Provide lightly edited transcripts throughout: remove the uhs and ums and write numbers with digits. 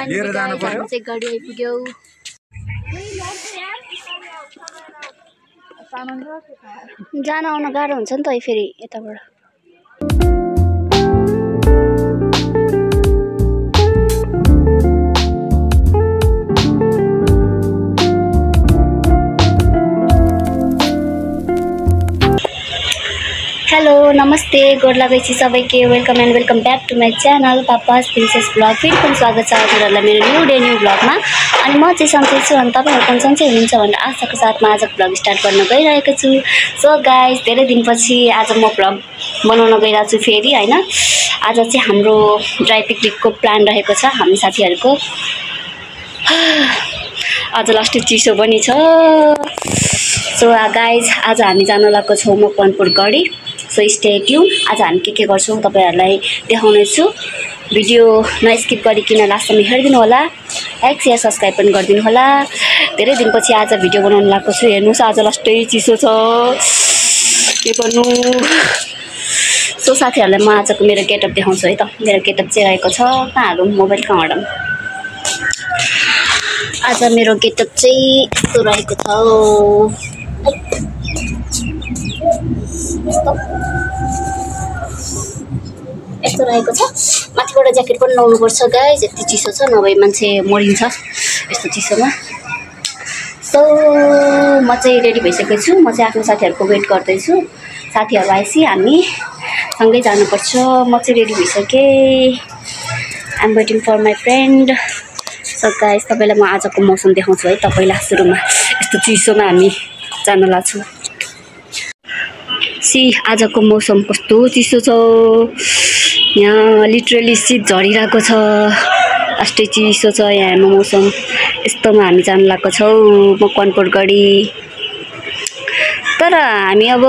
लिएर जानु पर्यो चाहिँ गाडी आइपुग्यो जान आउन गाह्रो हुन्छ नि त फेरि यताबाट हेलो नमस्ते गोड लागेछि सबैके welcome and welcome back to my channel papa's princess blog फेरि पनि स्वागत छ हजुरहरूलाई मेरो न्यू ब्लगमा अनि म चाहिँ सन्चै छु अनि तपाईँहरू पनि सन्चै हुनुहुन्छ भनेर आशाको साथमा आजको ब्लग स्टार्ट गर्न गइरहेको छु सो गाइस धेरै दिनपछि आज म ब्लग बनाउन गइरहेको छु फेरि हैन आज चाहिँ हाम्रो ड्राई पिकनिकको प्लान रहेको छ हामी साथीहरूको आज लास्ट चिसो पनि छ सो गाइस आज हामी जान लागेको छौँ मकवानपुर गढी सो स्टे ट्युन आज हामी के गर्छौँ तपाईहरुलाई देखाउने छु भिडियो नस्किप गरिकिन लास्टसम्म हेर्दिनु होला लाइक शेयर सब्स्क्राइब पनि गरिदिनु होला धेरै दिनपछि आज भिडियो बनाउन लागेको छु हेर्नुस् आज लास्टै चिसो छ के गर्नु सो साथीहरुलाई म आजको मेरो गेटअप देखाउँछु है त मेरो गेटअप चाहिँ रहेको छ कहाँ हालौँ मोबाइल कहाँ हालौँ आज मेरो गेटअप चाहिँ यस्तो रहेको छ यस्तो रहेको छ माथिबाट ज्याकेट पनि लाउनु पर्छ गाइस यति चिसो छ नभए मान्छे मरिन्छ यस्तो चिसोमा सो म चाहिँ रेडी भइसकेको छु म चाहिँ आफ्नो साथीहरुको वेट गर्दै छु साथीहरु आएपछि हामी सँगै जानुपर्छ म चाहिँ रेडी भइसके I am waiting for my friend so guys तपाईलाई म आजको मौसम देखाउँछु है तपाईलाई सुरुमा यस्तो चिसोमा हामी जान लाग्छौं सी आजको मौसम कस्तो चिसो छ यहाँ लिटरली शीत झरिरहेको छ अस्टै चिसो छ यहाँ मौसम यस्तोमा हामी जान लागेको छौं मकवानपुर गढी तर हामी अब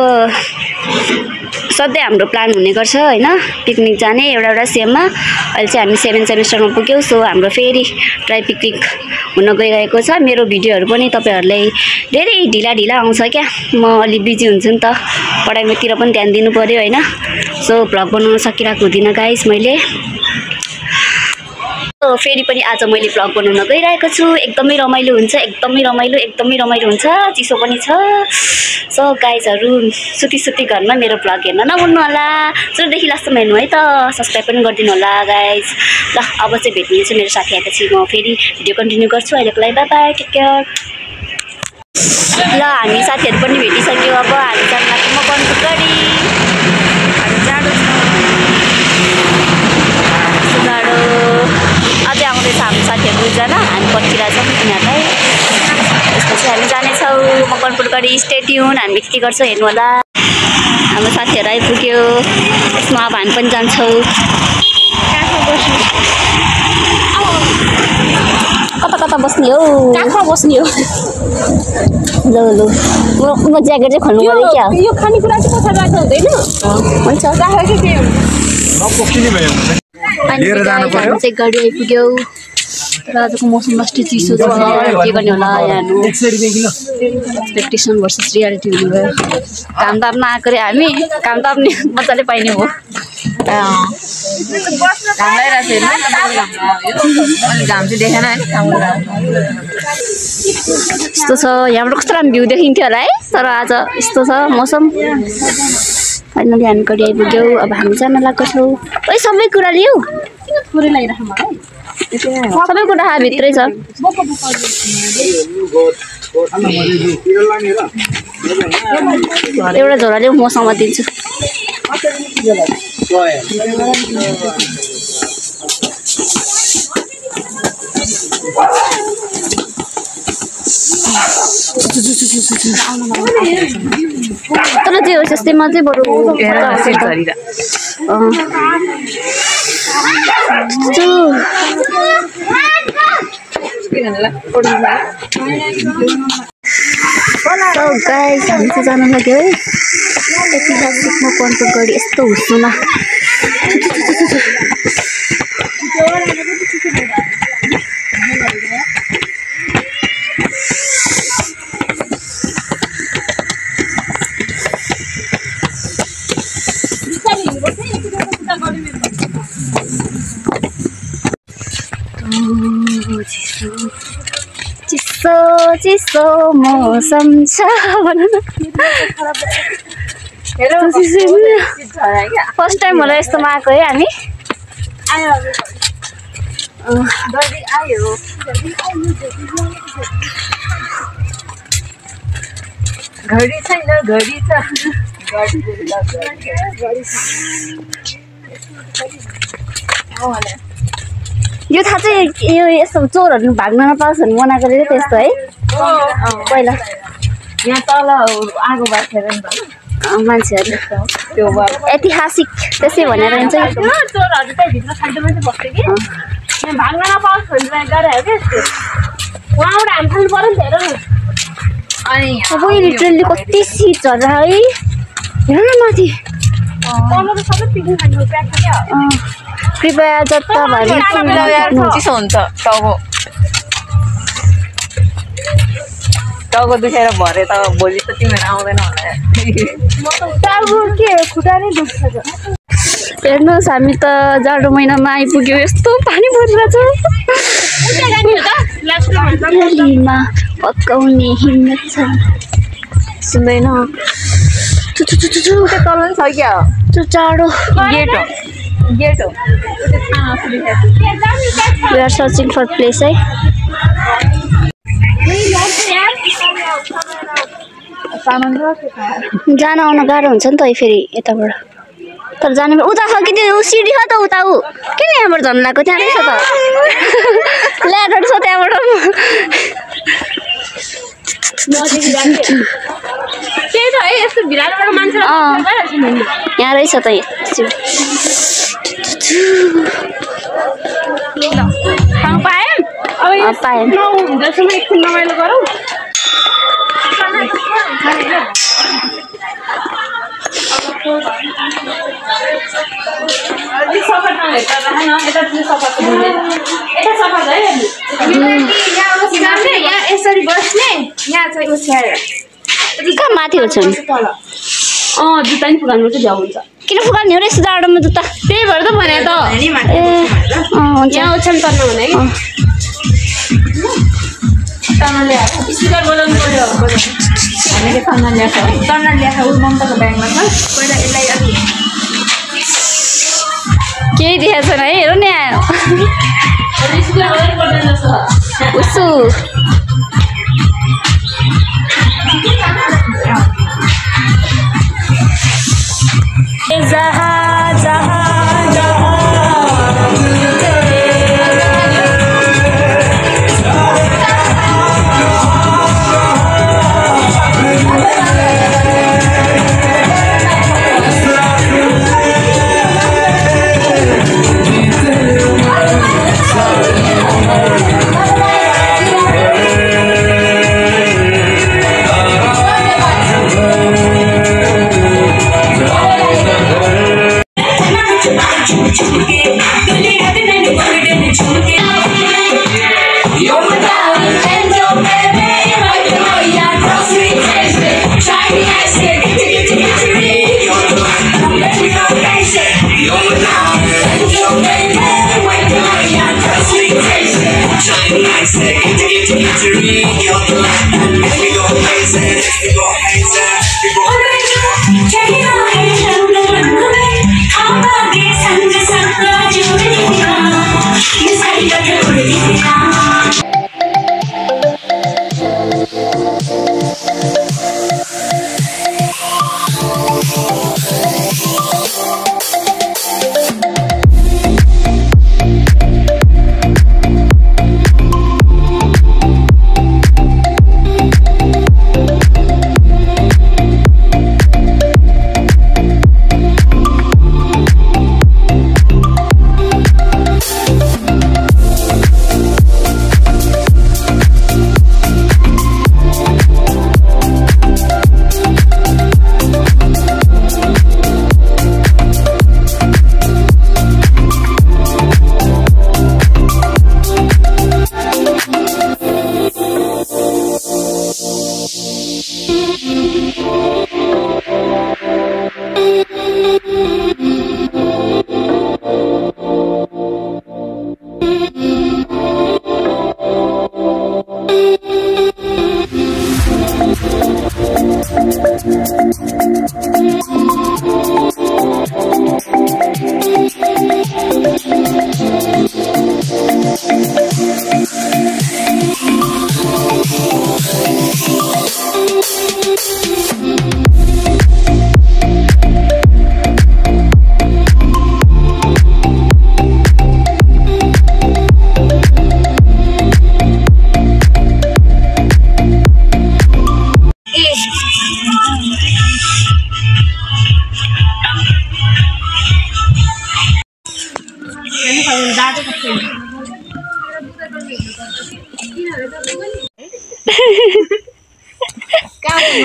सधैँ हाम्रो प्लान हुने गर्छ हैन पिकनिक जाने एउटा सेममा अहिले चाहिँ हामी 7 सेमेस्टरमा पुग्यौं सो हाम्रो फेरि ड्राई पिकनिक हुन गइरहेको छ मेरो भिडियोहरु पनि तपाईहरुलाई धेरै ढिला आउँछ क्या म अलि बिजी हुन्छु नि त पढाइमातिर पनि ध्यान दिनु पर्यो हैन सो भ्लग बनाउन सकिरहेको हुँदिन गाइस मैले फेरि पनि आज मैले भ्लग बनाउन गइरहेको छु एकदमै रमाइलो हुन्छ एकदमै रमाइलो हुन्छ चिसो पनि छ सो गाइजहरु सुती घरमा मेरो भ्लग हेर्न नभुल्नु होला सुरुदेखि लास्टसम्म हेर्नु है त सब्स्क्राइब पनि गरिदिनु होला गाइज ल अब चाहिँ भेट्नेछु मेरो साथी आएपछि म फेरि भिडियो कन्टिन्यू गर्छु अहिलेको लागि बाइ बाइ टेक केयर ल हामी साथीहरु पनि भेटिसक्यो अब हामी जान लाग्छौं मकवानपुर गढी हामी जाडो अझै आउँदैछ हाम्रो साथीहरु दुईजना हामी पर्खिरहेछौँ उनीहरूलाई त्यसपछि हामी जानेछौँ मकवानपुर गढी स्टे ट्युन हामी के गर्छौँ हेर्नु होला हाम्रो साथीहरु आइपुग्यो यसमा अब हामी पनि जान्छौँ कता बस्ने हो कहाँ बस्ने हो ल म ज्याकेट चाहिँ खोल्नु पर्यो क्या यो खानेकुरा चाहिँ पछाडि राख्नु हुँदैन हुन्छ राखेको के लिएर जानु पर्यो चाहिँ गाडी आइपुग्यो तर आजको मौसम अस्ति चिसो छ के गर्ने होला यहाँ एक्सपेक्टेसन भर्सेस रियालिटी हुनु गयो काम त आफ्नो आएको रे हामी काम त आफ्नो मजाले पाइने हो घाम चाहिँ देखेन यस्तो छ यहाँबाट कस्तो राम्रो भ्यू देखिन्थ्यो होला है तर आज यस्तो छ मौसम फाइनली हामी गाडी आइपुग्यौ अब हामी जान लागेको छौँ ओइ सबै कुरा लियौ सबै कुरा भित्रै छ एउटा झोला ल्याउ मसँग दिन्छु तर जे होस् यस्तैमा चाहिँ बरु गाइस हामी चाहिँ जान लाग्यो है ऐतिहासिक मकवानपुर गढी यस्तो हुस्सुमा चिसो चिसो मौसम छ भन न फर्स्ट टाइम होला यस्तोमा आएको है हामी घडी छैन घडी छ यो थाहा चाहिँ यो यस्तो चोरहरू भाग्न नपाओस् भने बनाएको रहेछ त्यस्तो है पहिला यहाँ तल आगो बाँधेर नि मान्छेहरूले त्यो ऐतिहासिक त्यसै भनेर हुन्छ चोरहरू चाहिँ भित्र साइडमा चाहिँ बस्थ्यो कि यहाँ भाग्न नपाओस् भनेर गरेर क्या उहाँबाट हामी खानु पर्यो नि त हेर न अनि अब लिटरली कति सिट छ है हेर न माथि तल त सबै पिकनिक खानु प्याक छ क्या कृपया जताभावी चिसो हुन्छ टाउको दुखेर भरे त भोलि त तिमीहरू आउँदैन होला टाउको के खुट्टा नै दुख्छ हेर्नुहोस् हामी त जाडो महिनामा आइपुग्यो यस्तो पानी परिरहेछ दिल्लीमा पकाउने हिम्मत छ सुन्दैन तल छ क्या त्यो टाढो गेट हो We are searching for place है जान आउन गाह्रो हुन्छ नि त फेरि यताबाट तर जानु उता छ कि त्यो सिडी छ त उता ऊ किन यहाँबाट झन् लाग्यो त्यहाँ रहेछ त ल्याडर छ त्यहाँबाट त्यही त है यस्तो भिरालोबाट मान्छे यहाँ रहेछ त पाएँ पाएँ जसमा एकछिन रमाइलो गरौँ सफा यहाँ यसरी बस्ने यहाँ चाहिँ उछ्याएर कहाँ माथि हो छन् जुत्ता नि फुकाउनुपर्छ झ्याउ हुन्छ किन फुकाल्ने हो र यस्तो जाडोमा जुत्ता त्यही भएर त भने त ए हुन्छ यहाँ ओछ्यान पर्न भने कि तर्न ल्याएको स्पिकर बोलाउनु पर्यो हामीले तर्न ल्याएको तर्न ल्याएको ऊ ममताको ब्यागमा छ पहिला यसलाई अलि केही देखाएको छैन है हेर नि आयो स्पिकर बोलाउनु पर्दैन जस्तो उसो जहाँ जहाँ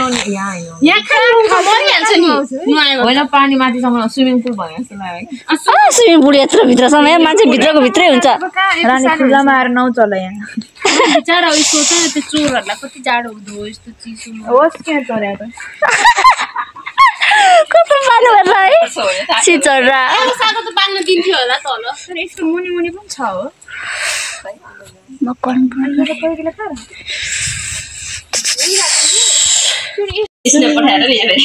यहाँ खानु मरिहाल्छ नि नुहायो होइन पानी माथिसम्म स्विमिङ पुल भयो जस्तो लाग्यो स्विमिङ पुल यत्रो भित्रसम्म मान्छे भित्रको भित्रै हुन्छ रानी खुल्लामा आएर नौ चल यहाँ जाडो सोच न त्यो चोरहरूलाई कति जाडो हुँदो हो यस्तो चिसो होस् क्या चोर्या त कस्तो पाल्नु पर्छ है चिचरा सागो त बाँध्न दिन्थ्यो होला तल तर यसको मुनि मुनि पनि छ हो म यसले पठाएर नि हेरे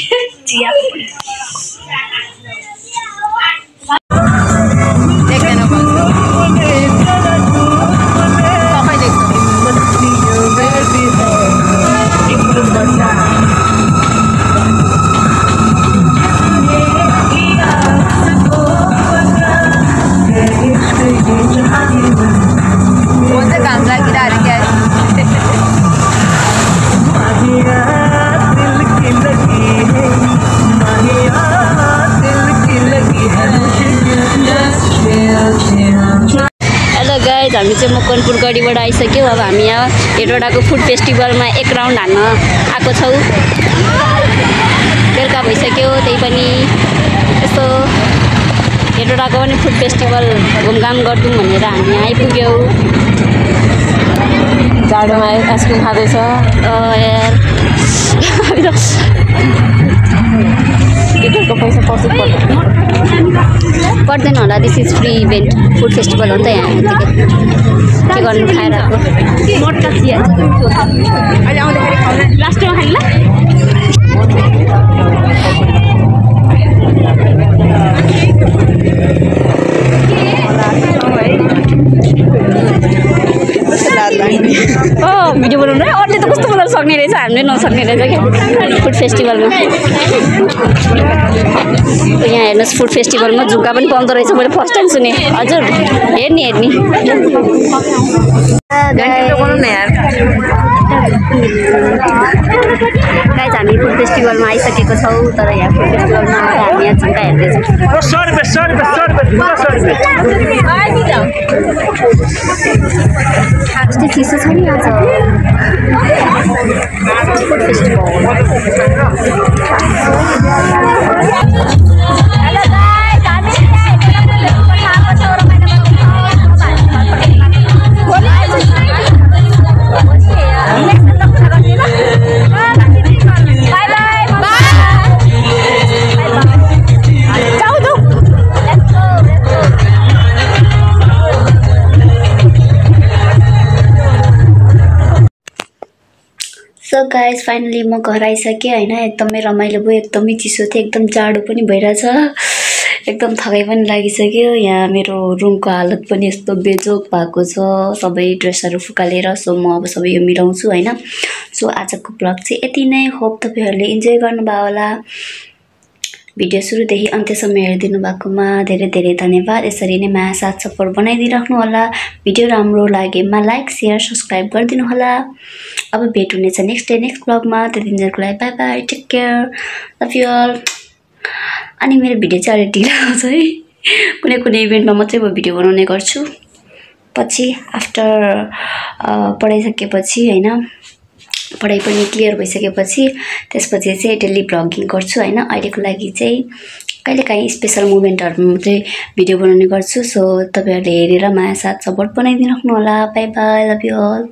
हामी चाहिँ मकवानपुर गढीबाट आइसक्यौँ अब हामी यहाँ हेटौडाको फुड फेस्टिभलमा एक राउन्ड हान्न आएको छौँ बेलुका भइसक्यो त्यही पनि यस्तो हेटौडाको पनि फुड फेस्टिभल घुमघाम गर्छौँ भनेर हामी यहाँ आइपुग्यौँ जाडोमा आइसक्रिम खाँदैछ टिकटको पैसा पर्दैन होला this is free event food festival हो नि त यहाँ के गर्नु खाइरहेको मोटा चिया अहिले आउँदाखेरि खाउँ लास्टमा खानु ल भिडियो बनाउनु है अरूले त कस्तो बनाउनु सक्ने रहेछ हामीले नसक्ने रहेछ क्या फुड फेस्टिभलमा यहाँ हेर्नुहोस् फुड फेस्टिभलमा झुक्का पनि पाउँदो रहेछ मैले फर्स्ट टाइम सुने हजुर हेर्ने गाइस हामी फुड फेस्टिभलमा आइसकेको छौँ तर यहाँ फुड फेस्टिभलमा हामी यहाँ झुक्का हेर्दैछौँ कस्तो चिसो छ नि आज food festival so guys finally म घर आइसकेँ होइन एकदमै रमाइलो भयो एकदमै चिसो थियो एकदम जाडो पनि भइरहेछ एकदम थकाइ पनि लागिसक्यो यहाँ मेरो रुमको हालत पनि यस्तो बेजोग भएको छ सबै ड्रेसहरू फुकालेर सो म अब सबै यो मिलाउँछु होइन सो आजको ब्लग चाहिँ यति नै होप तपाईहरुले इन्जोय गर्नुभयो होला भिडियो सुरुदेखि अन्त्यसम्म हेरिदिनु भएकोमा धेरै धेरै धन्यवाद यसरी नै माया साथ सपोर्ट बनाइदिराख्नु होला भिडियो राम्रो लागेमा लाइक शेयर सब्स्क्राइब गरिदिनु होला अब भेट हुनेछ नेक्स्ट ब्लगमा त्यतिन्जेलको लागि bye bye take care love you all अनि मेरो भिडियो चाहिँ अलि ढिलो आउँछ है कुनै इभेन्टमा मात्रै म भिडियो बनाउने गर्छु पछि आफ्टर पढाइसकेपछि हैन पढाइ पनि क्लियर भइसकेपछि त्यसपछि चाहिँ डेली ब्लगिङ गर्छु हैन अहिलेको लागि चाहिँ कहिलेकाहीँ स्पेशल मोमेन्टहरुमा मात्रै भिडियो बनाउने गर्छु सो तपाईहरुले हेरेर माया साथ सपोर्ट बनाइदिनु होला bye bye love you all